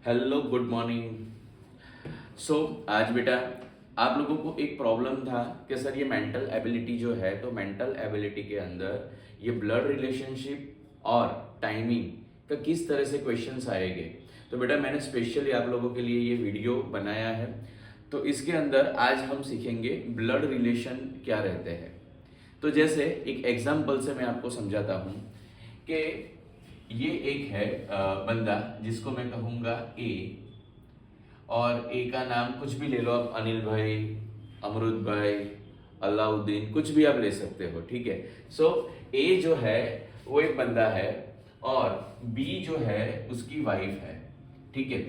Hello good morning. सो आज बेटा आप लोगों को एक प्रॉब्लम था कि सर ये मेंटल एबिलिटी जो है, तो मेंटल एबिलिटी के अंदर ये ब्लड रिलेशनशिप और टाइमिंग का किस तरह से क्वेश्चंस आएंगे। तो बेटा मैंने स्पेशली आप लोगों के लिए ये वीडियो बनाया है। तो इसके अंदर आज हम सीखेंगे ब्लड रिलेशन क्या रहते हैं। तो जैसे एक एग्जाम्पल से मैं आपको समझाता हूँ कि ये एक है बंदा जिसको मैं कहूँगा ए, और ए का नाम कुछ भी ले लो आप, अनिल भाई, अमरुद भाई, अलाउद्दीन, कुछ भी आप ले सकते हो, ठीक है। सो ए जो है वो एक बंदा है और बी जो है उसकी वाइफ है, ठीक है।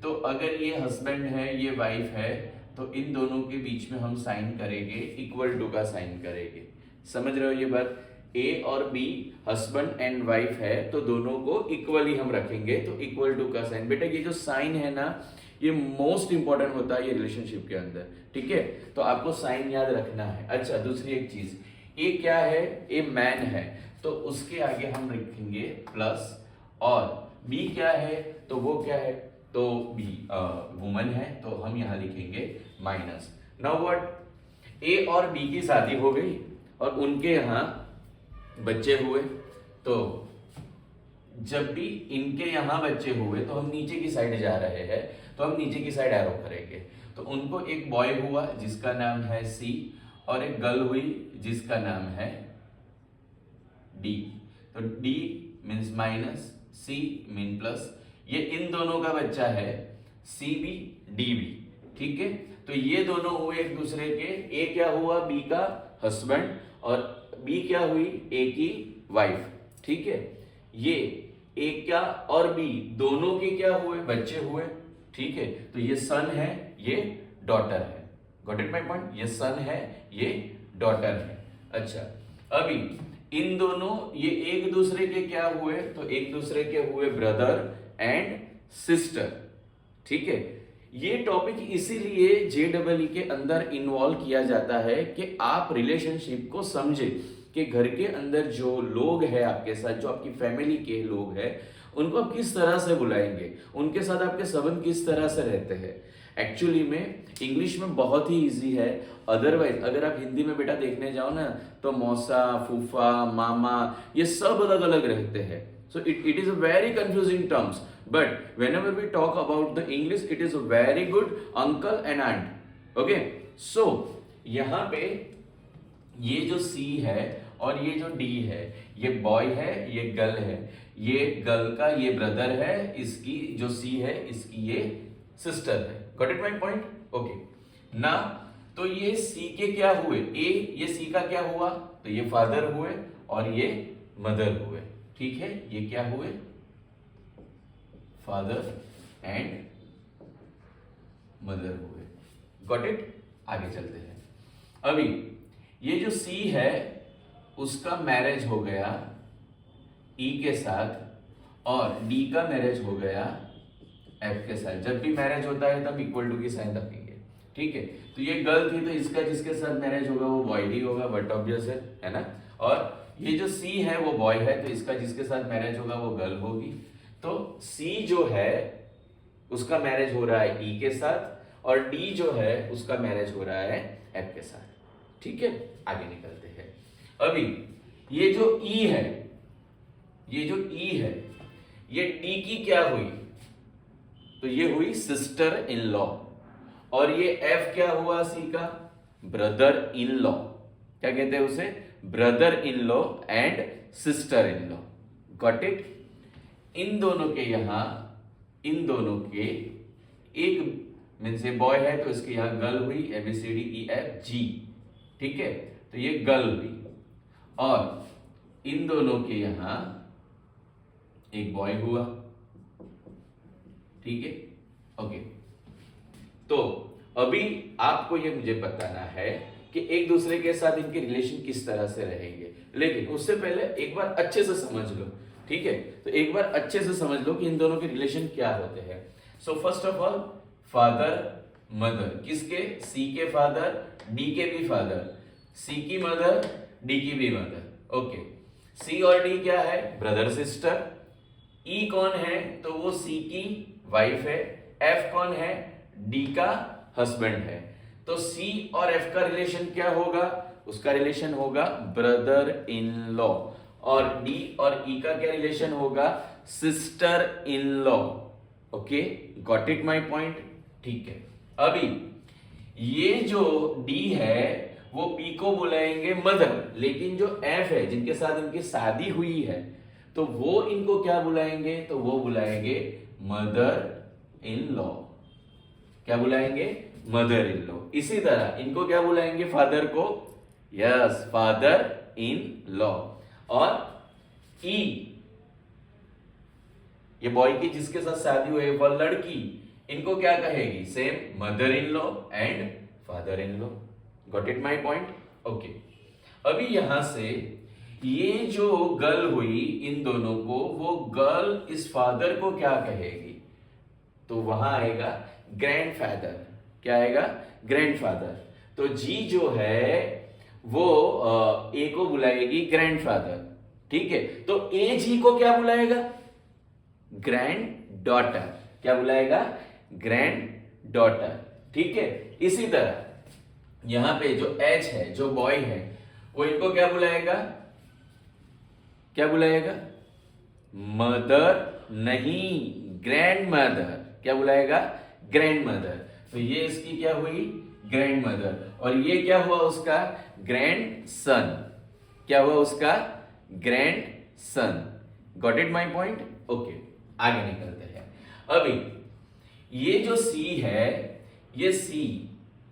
तो अगर ये हस्बैंड है, ये वाइफ है, तो इन दोनों के बीच में हम साइन करेंगे, इक्वल टू का साइन करेंगे। समझ रहे हो ये बात? ए और बी हस्बैंड एंड वाइफ है तो दोनों को इक्वली हम रखेंगे, तो इक्वल टू का साइन। बेटा ये जो साइन है ना, ये मोस्ट इंपॉर्टेंट होता है ये रिलेशनशिप के अंदर, ठीक है। तो आपको साइन याद रखना है। अच्छा, दूसरी एक चीज, ए क्या है? ए मैन है, तो उसके आगे हम लिखेंगे प्लस। और बी क्या है? तो वो क्या है? तो बी वुमन है, तो हम यहां लिखेंगे माइनस। नाउ व्हाट, ए और बी की शादी हो गई और उनके यहां बच्चे हुए। तो जब भी इनके यहां बच्चे हुए तो हम नीचे की साइड जा रहे हैं, तो हम नीचे की साइड एरो करेंगे। तो उनको एक बॉय हुआ जिसका नाम है सी, और एक गर्ल हुई जिसका नाम है डी। तो डी मीन्स माइनस, सी मीन प्लस। ये इन दोनों का बच्चा है, सी बी डी बी, ठीक है। तो ये दोनों हुए एक दूसरे के, ए क्या हुआ? बी का हस्बैंड, और बी क्या हुई? ए की वाइफ, ठीक है। ये ए क्या और बी दोनों के क्या हुए? बच्चे हुए, ठीक है। तो ये सन है, ये डॉटर है। Got it my point? ये सन है, ये डॉटर है। अच्छा, अभी इन दोनों ये एक दूसरे के क्या हुए? तो एक दूसरे के हुए ब्रदर एंड सिस्टर, ठीक है। ये टॉपिक इसीलिए JEE के अंदर इन्वॉल्व किया जाता है कि आप रिलेशनशिप को समझे कि घर के अंदर जो लोग हैं आपके साथ, जो आपकी फैमिली के लोग हैं, उनको आप किस तरह से बुलाएंगे, उनके साथ आपके संबंध किस तरह से रहते हैं। एक्चुअली में इंग्लिश में बहुत ही इजी है, अदरवाइज अगर आप हिंदी में बेटा देखने जाओ ना, तो मौसा, फूफा, मामा, ये सब अलग अलग रहते हैं। So it is a very confusing terms, but whenever we talk about the English, it is a very good uncle and aunt. Okay, so यहाँ पे ये जो C है और ये जो D है, ये बॉय है, ये गर्ल है। ये गर्ल का ये ब्रदर है, इसकी जो C है इसकी ये सिस्टर है। Got it my point? Okay ना। तो ये C के क्या हुए? A, ये C का क्या हुआ? तो ये फादर हुए और ये मदर हुए, ठीक है। ये क्या हुए? फादर एंड मदर हुए। Got it? आगे चलते हैं। अभी ये जो सी है उसका मैरिज हो गया ई के साथ, और डी का मैरिज हो गया एफ के साथ। जब भी मैरिज होता है तब इक्वल टू की साइन रखेंगे, ठीक है। तो ये गर्ल थी, तो इसका जिसके साथ मैरिज होगा वो बॉय ही होगा, बट ऑब्वियस है ना। और ये जो सी है वो बॉय है, तो इसका जिसके साथ मैरिज होगा वो गर्ल होगी। तो सी जो है उसका मैरिज हो रहा है ई के साथ, और डी जो है उसका मैरिज हो रहा है एफ के साथ, ठीक है। आगे निकलते हैं। अभी ये जो ई है, ये जो ई है, ये डी की क्या हुई? तो ये हुई सिस्टर इन लॉ, और ये एफ क्या हुआ? सी का ब्रदर इन लॉ। क्या कहते हैं उसे? Brother in law and sister in law. Got it? इन दोनों के यहां, इन दोनों के एक मीन्स ये बॉय है तो इसके यहां गर्ल हुई, ABCDEFG, ठीक है। तो ये गर्ल हुई, और इन दोनों के यहां एक बॉय हुआ, ठीक है। ओके, तो अभी आपको ये मुझे बताना है कि एक दूसरे के साथ इनके रिलेशन किस तरह से रहेंगे, लेकिन उससे पहले एक बार अच्छे से समझ लो, ठीक है। तो एक बार अच्छे से समझ लो कि इन दोनों के रिलेशन क्या होते हैं। So first of all, father mother, किसके? सी के फादर, डी के भी फादर, सी की मदर, डी की भी मदर। ओके, सी और डी क्या है? ब्रदर सिस्टर, ई कौन है, तो वो सी की वाइफ है। एफ कौन है, डी का हस्बैंड है। तो सी और एफ का रिलेशन क्या होगा, उसका रिलेशन होगा ब्रदर इन लॉ। और डी और ई का क्या रिलेशन होगा, sister in law. Okay, got it my point. ठीक है, अभी ये जो डी है वो पी को बुलाएंगे मदर, लेकिन जो एफ है जिनके साथ इनकी शादी हुई है तो वो इनको क्या बुलाएंगे, तो वो बुलाएंगे मदर इन लॉ। क्या बुलाएंगे, मदर इन लॉ। इसी तरह इनको क्या बुलाएंगे, फादर को, यस, फादर इन लॉ। और ई, ये बॉय की जिसके साथ शादी हुई है वो लड़की, इनको क्या कहेगी, same mother in law and father in law. Got it my point. Okay, अभी यहां से ये जो गर्ल हुई इन दोनों को, वो गर्ल इस फादर को क्या कहेगी, तो वहां आएगा ग्रैंडफादर। क्या आएगा, ग्रैंडफादर। तो जी जो है वो ए को बुलाएगी ग्रैंडफादर। ठीक है, तो ए जी को क्या बुलाएगा, ग्रैंड डॉटर। क्या बुलाएगा, ग्रैंड डॉटर। ठीक है, इसी तरह यहां पे जो एच है, जो बॉय है, वो इनको क्या बुलाएगा, क्या बुलाएगा, मदर नहीं, ग्रैंड मदर। क्या बुलाएगा, ग्रैंड मदर। तो ये इसकी क्या हुई, ग्रैंड मदर। और ये क्या हुआ उसका, ग्रैंड सन। क्या हुआ उसका, grand son. Got it my point. Okay, आगे निकलते हैं। अभी ये जो सी है, ये सी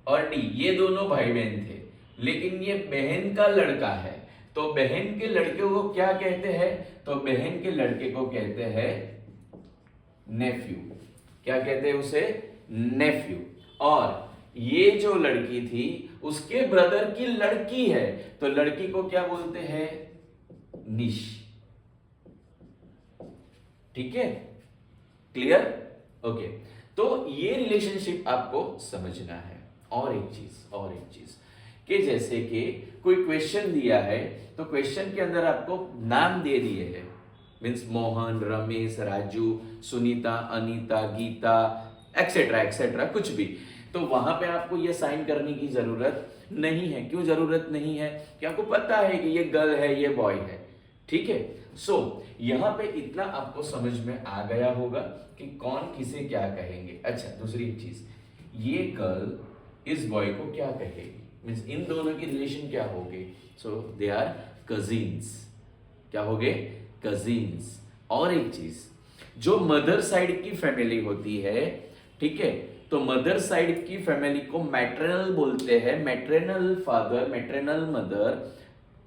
और डी ये दोनों भाई बहन थे, लेकिन ये बहन का लड़का है। तो बहन के लड़के को क्या कहते हैं, तो बहन के लड़के को कहते हैं नेफ्यू। क्या कहते हैं उसे, नेफ्यू। और ये जो लड़की थी उसके ब्रदर की लड़की है, तो लड़की को क्या बोलते हैं, निश। ठीक है, क्लियर। ओके, तो ये रिलेशनशिप आपको समझना है। और एक चीज कि जैसे कि कोई क्वेश्चन दिया है तो क्वेश्चन के अंदर आपको नाम दे दिए हैं, means Mohan, Ramesh, Raju, Sunita, Anita, Geeta, etcetera etcetera, कुछ भी। तो वहां पे आपको ये साइन करने की जरूरत नहीं है। क्यों जरूरत नहीं है, कि आपको पता है कि ये गर्ल है, ये बॉय है। ठीक है, सो यहां पे इतना आपको समझ में आ गया होगा कि कौन किसे क्या कहेंगे। अच्छा, दूसरी चीज, ये गर्ल इस बॉय को क्या कहेगी, मीन्स इन दोनों की रिलेशन क्या होगी, सो दे आर कजिन्स। क्या हो गए, कजिन्स। और एक चीज, जो मदर साइड की फैमिली होती है, ठीक है, तो मदर साइड की फैमिली को मैटरनल बोलते हैं, मैटरनल फादर, मैटरनल मदर।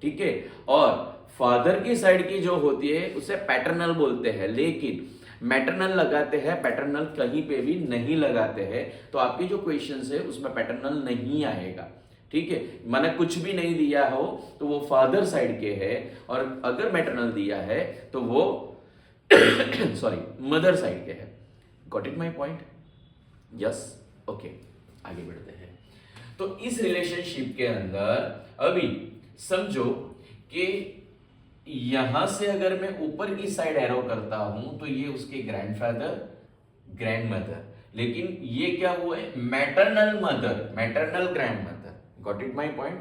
ठीक है, और फादर की साइड की जो होती है उसे पैटर्नल बोलते हैं, लेकिन मैटरनल लगाते हैं, पैटर्नल कहीं पे भी नहीं लगाते हैं। तो आपके जो क्वेश्चंस है उसमें पैटर्नल नहीं आएगा। ठीक है, मैंने कुछ भी नहीं दिया हो तो वो फादर साइड के है, और अगर मैटरनल दिया है तो वो सॉरी मदर साइड के है। Got it my point, yes. Okay, आगे बढ़ते हैं। तो इस रिलेशनशिप के अंदर अभी समझो कि यहां से अगर मैं ऊपर की साइड एरो करता हूं तो ये उसके ग्रैंडफादर, ग्रैंडमदर, लेकिन ये क्या हुआ है, maternal mother, maternal grandmother. Got it my point.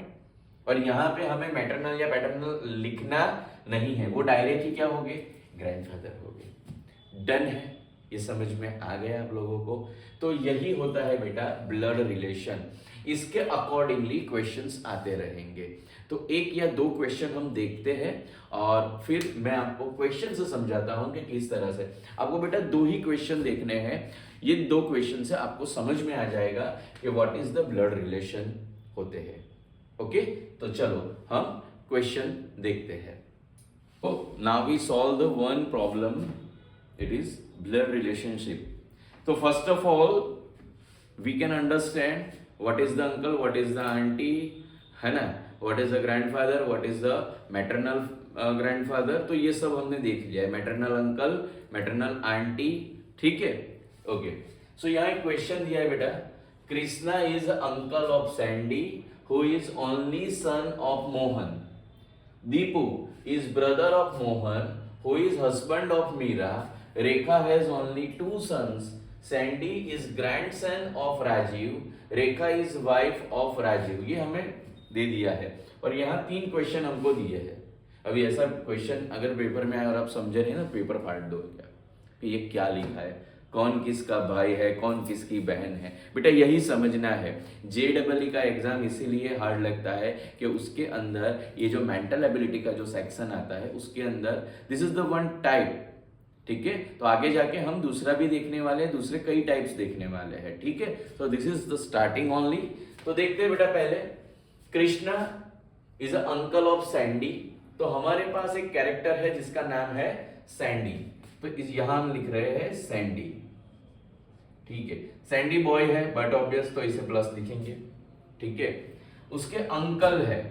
और यहां पे हमें मैटरनल या पैटर्नल लिखना नहीं है, वो डायरेक्ट ही क्या हो गए, ग्रैंडफादर हो गए। डन है, ये समझ में आ गया आप लोगों को। तो यही होता है बेटा ब्लड रिलेशन। इसके अकॉर्डिंगली क्वेश्चंस आते रहेंगे। तो एक या दो क्वेश्चन हम देखते हैं और फिर मैं आपको क्वेश्चन से समझाता हूं कि किस तरह से। आपको बेटा दो ही क्वेश्चन देखने हैं, ये दो क्वेश्चन से आपको समझ में आ जाएगा कि what is the blood relation होते हैं। ओके, तो चलो हम क्वेश्चन देखते हैं। Now we solve the one problem, it is blood relationship. So first of all we can understand what is the uncle, what is the auntie, है ना, what is the grandfather, what is the maternal grandfather। तो ये सब हमने देख लिया है, maternal uncle, maternal auntie। ठीक है, ओके। सो यहाँ एक क्वेश्चन दिया है बेटा, Krishna is uncle of Sandy who is only son of Mohan. Deepu is brother of Mohan who is husband of Meera Rekha has only 2 sons. Sandy is grandson of Rajiv. Rekha is wife of Rajeev. ये हमें दे दिया है और यहाँ 3 क्वेश्चन हमको दिए हैं. अभी ऐसा क्वेश्चन अगर पेपर में अगर आप समझे नहीं ना, पेपर फाड़ दो क्या कि ये क्या लिखा है, कौन किसका भाई है, कौन किसकी बहन है. बेटा यही समझना है. JEE का एग्जाम इसीलिए हार्ड लगता है कि उसके अंदर ये जो मेंटल एबिलिटी का जो सेक्शन आता है उसके अंदर this is the one type. ठीक है, तो आगे जाके हम दूसरा भी देखने वाले हैं, दूसरे कई टाइप्स देखने वाले हैं. ठीक है, तो this is the starting only. तो देखते हैं बेटा पहले, Krishna is a uncle of Sandy. तो हमारे पास एक कैरेक्टर है जिसका नाम है सैंडी. तो यहां हम लिख रहे हैं सैंडी. ठीक है, सैंडी बॉय है बट ऑब्वियस, तो इसे प्लस लिखेंगे. ठीक है, उसके अंकल है,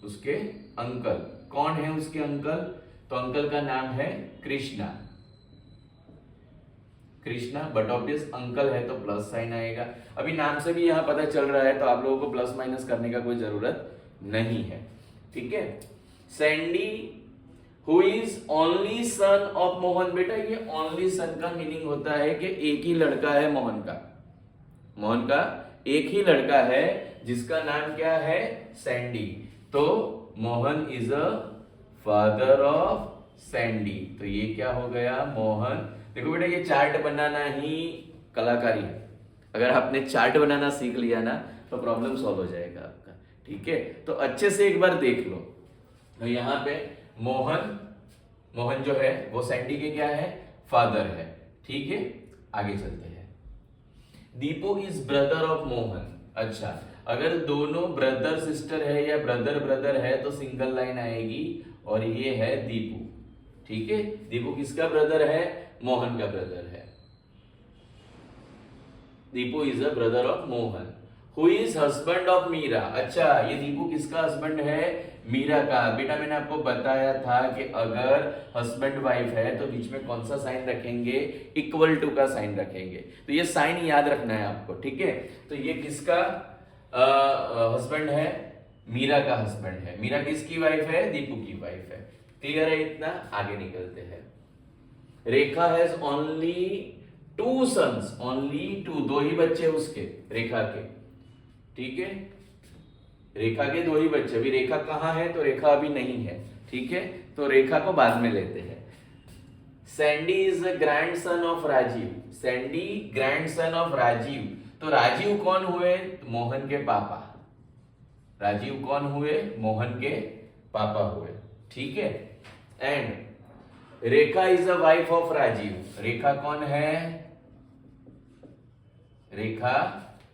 उसके अंकल कौन है, उसके अंकल, तो अंकल का नाम है Krishna. Krishna but obvious uncle है तो प्लस साइन आएगा. अभी नाम से भी यहां पता चल रहा है तो आप लोगों को प्लस माइनस करने का कोई जरूरत नहीं है. ठीक है, Sandy who is only son of Mohan. बेटा ये ओनली सन का मीनिंग होता है कि एक ही लड़का है मोहन का. मोहन का एक ही लड़का है जिसका नाम क्या है, सैंडी. तो Mohan is a father of Sandy. तो ये क्या हो गया, मोहन. देखो बेटा ये चार्ट बनाना ही कलाकारी है. अगर आपने चार्ट बनाना सीख लिया ना तो प्रॉब्लम सॉल्व हो जाएगा आपका. ठीक है, तो अच्छे से एक बार देख लो. तो यहाँ पे मोहन जो है वो सैंडी के क्या है, फादर है. ठीक है, आगे चलते हैं. Deepu is brother of Mohan. अच्छा, अगर दोनों ब्रदर सिस्टर है या ब्रदर ब्रदर है तो सिंगल लाइन आएगी और ये है दीपू. ठीक है, दीपू किसका ब्रदर है, मोहन का ब्रदर है. Deepu is a brother of Mohan. Who is husband of Meera. अच्छा, ये दीपू किसका हस्बैंड है, मीरा का. बेटा मैंने आपको बताया था कि अगर हस्बैंड वाइफ है तो बीच में कौन सा साइन रखेंगे, इक्वल टू का साइन रखेंगे. तो ये साइन याद रखना है आपको. ठीक है, तो ये किसका हस्बैंड है, मीरा का हस्बैंड है. मीरा किसकी वाइफ है, दीपू की वाइफ है. क्लियर है इतना, आगे निकलते हैं. रेखा हैज ओनली 2 sons. ओनली 2, 2 ही बच्चे उसके, रेखा के. ठीक है, रेखा के 2 ही बच्चे. अभी रेखा कहां है, तो रेखा अभी नहीं है. ठीक है, तो रेखा को बाद में लेते हैं. Sandy is the grandson of Rajeev. Sandy grandson of Rajeev. तो राजीव कौन हुए, मोहन के पापा. राजीव कौन हुए, मोहन के पापा हुए. ठीक है, and Rekha is the wife of Rajiv. Rekha कौन है, Rekha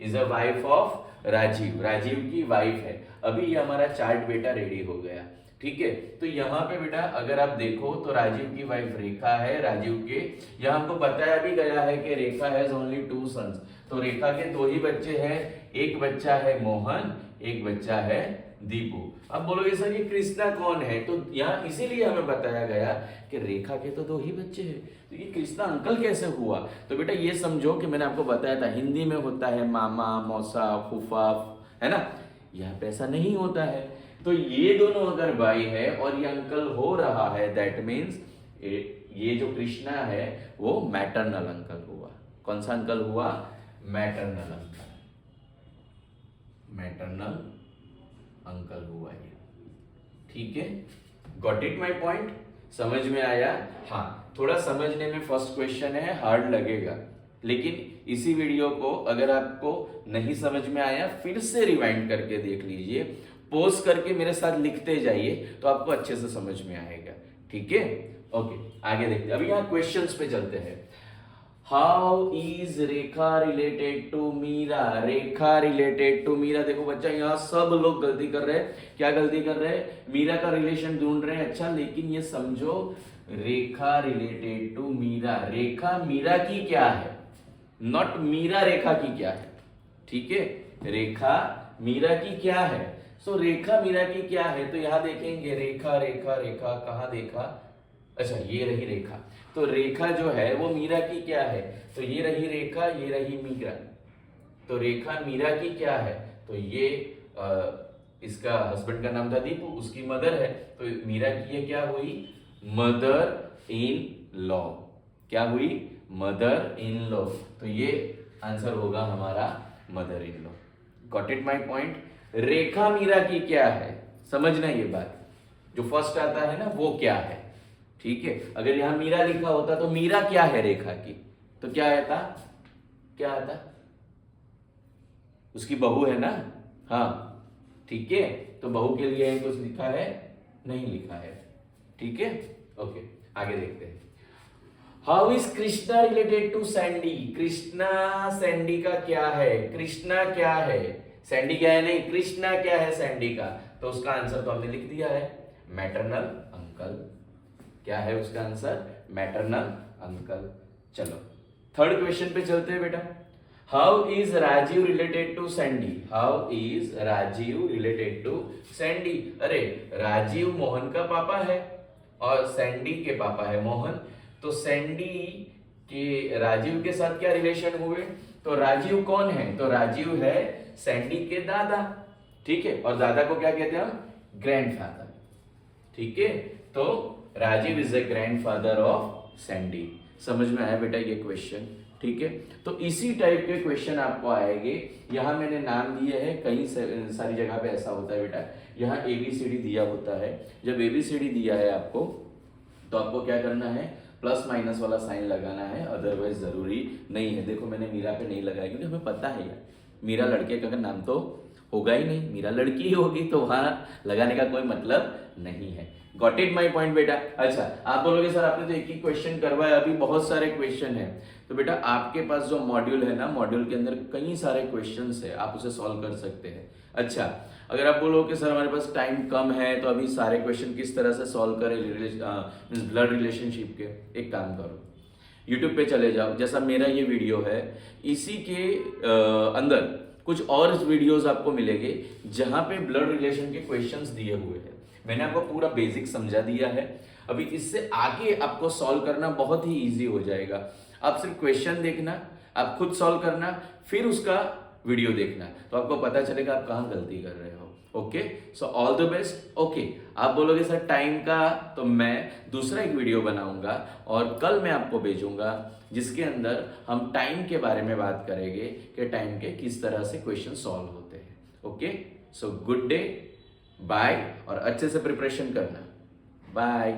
is a wife of Rajiv. Rajiv की वाइफ है. अभी ये हमारा चार्ट बेटा रेडी हो गया. ठीक है, तो यहाँ पे बेटा अगर आप देखो तो राजीव की वाइफ रेखा है. राजीव के यहाँ हमको बताया भी गया है कि रेखा हैज ओनली 2 sons. तो रेखा के 2 ही बच्चे हैं. एक बच्चा है मोहन, एक बच्चा है दीपू. अब बोलोगे सर ये कृष्णा कौन है, तो यहाँ इसीलिए हमें बताया गया कि रेखा के तो 2 ही बच्चे हैं, तो ये कृष्णा अंकल कैसे हुआ. तो बेटा ये समझो कि मैंने आपको बताया था हिंदी में होता है मामा, मौसा, फूफा, है ना. यहाँ पे ऐसा नहीं होता है. तो ये दोनों अगर भाई है और ये अंकल हो रहा है, दैट मीन्स ये जो कृष्णा है वो मैटरनल अंकल हुआ. कौन सा अंकल हुआ, मैटरनल अंकल. मैटरनल अंकल हुआ ये. ठीक है, गॉट इट माय पॉइंट, समझ में आया. हाँ, थोड़ा समझने में फर्स्ट क्वेश्चन है, हार्ड लगेगा, लेकिन इसी वीडियो को अगर आपको नहीं समझ में आया फिर से रिवाइंड करके देख लीजिए, पॉज करके मेरे साथ लिखते जाइए तो आपको अच्छे से समझ में आएगा. ठीक है, ओके, आगे देखते हैं. अभी यहाँ क्वेश्चंस पे चलते हैं. How is Rekha related to Meera. Rekha related to Meera. देखो बच्चा यहाँ सब लोग गलती कर रहे हैं. क्या गलती कर रहे हैं, मीरा का रिलेशन ढूंढ रहे हैं. अच्छा, लेकिन ये समझो रेखा रिलेटेड टू मीरा. रेखा मीरा की क्या है, नॉट मीरा रेखा की क्या है. ठीक है, रेखा मीरा की क्या है. सो रेखा मीरा की क्या है, तो यहां देखेंगे रेखा रेखा रेखा, कहां देखा, अच्छा ये रही रेखा. तो रेखा जो है वो मीरा की क्या है, तो ये रही रेखा, ये रही मीरा. तो रेखा मीरा की क्या है, तो ये इसका हस्बैंड का नाम था दीपू, उसकी मदर है. तो मीरा की ये क्या हुई, मदर इन लॉ. क्या हुई? Mother in law. तो ये आंसर होगा हमारा mother in law. Got it my point? Rekha Meera की क्या है, समझना ये बात। जो फर्स्ट आता है ना वो क्या है, ठीक है। अगर यहां मीरा लिखा होता तो मीरा क्या है रेखा की, तो क्या आता? क्या आता? उसकी बहू है ना, हाँ ठीक है। तो बहू के लिए कुछ लिखा है? नहीं लिखा है, ठीक है। ओके, आगे देखते हैं। How is Krishna related to Sandy? Krishna Sandy का क्या है? कृष्णा क्या है, सैंडी क्या है? नहीं, कृष्णा क्या है सैंडी का? तो उसका आंसर तो हमने लिख दिया है, मैटरनल अंकल। क्या है उसका आंसर? Maternal uncle. चलो थर्ड क्वेश्चन पे चलते हैं बेटा। How is Rajeev related to Sandy? How is Rajeev related to Sandy? अरे राजीव मोहन का पापा है और सैंडी के पापा है मोहन, तो सैंडी के राजीव के साथ क्या रिलेशन हुए? तो राजीव कौन है? तो राजीव है सैंडी के दादा, ठीक है। और दादा को क्या कहते हैं हम? ग्रैंडफादर, ठीक है। तो Rajeev is the grandfather of Sandy. समझ में आया बेटा ये क्वेश्चन, ठीक है। तो इसी टाइप के क्वेश्चन आपको आएंगे। यहां मैंने नाम दिए हैं, कई सारी जगह पे ऐसा होता है बेटा, यहाँ ABCD दिया होता है। जब ABCD दिया है आपको, तो आपको क्या करना है? प्लस माइनस वाला साइन लगाना है, अदरवाइज जरूरी नहीं है। देखो मैंने मीरा पे नहीं लगाया क्योंकि हमें पता है यार, मीरा लड़के का नाम तो होगा ही नहीं, मीरा लड़की ही होगी, तो वहां लगाने का कोई मतलब नहीं है। गॉट इट माई पॉइंट बेटा? अच्छा, आप बोलोगे सर आपने तो एक ही क्वेश्चन करवाया, अभी बहुत सारे क्वेश्चन है। तो बेटा आपके पास जो मॉड्यूल है ना, मॉड्यूल के अंदर कई सारे क्वेश्चंस है, आप उसे सॉल्व कर सकते हैं। अच्छा, अगर आप बोलो कि सर हमारे पास टाइम कम है, तो अभी सारे क्वेश्चन किस तरह से सॉल्व करें ब्लड रिलेशनशिप के, एक काम करो, यूट्यूब पे चले जाओ, जैसा मेरा ये वीडियो है, इसी के अंदर कुछ और वीडियोस आपको मिलेंगे जहां पे ब्लड रिलेशन के क्वेश्चंस दिए हुए हैं। मैंने आपको पूरा बेसिक समझा दिया है, अभी इससे आगे आपको सॉल्व करना बहुत ही इजी हो जाएगा। आप सिर्फ क्वेश्चन देखना, आप खुद सॉल्व करना, फिर उसका वीडियो देखना, तो आपको पता चलेगा आप कहाँ गलती कर रहे हो। Okay, so all the best. Okay, आप बोलोगे सर टाइम का, तो मैं दूसरा एक वीडियो बनाऊंगा और कल मैं आपको भेजूंगा, जिसके अंदर हम टाइम के बारे में बात करेंगे कि टाइम के किस तरह से क्वेश्चन सॉल्व होते हैं। Okay, so good day, bye, और अच्छे से प्रिपरेशन करना। बाय।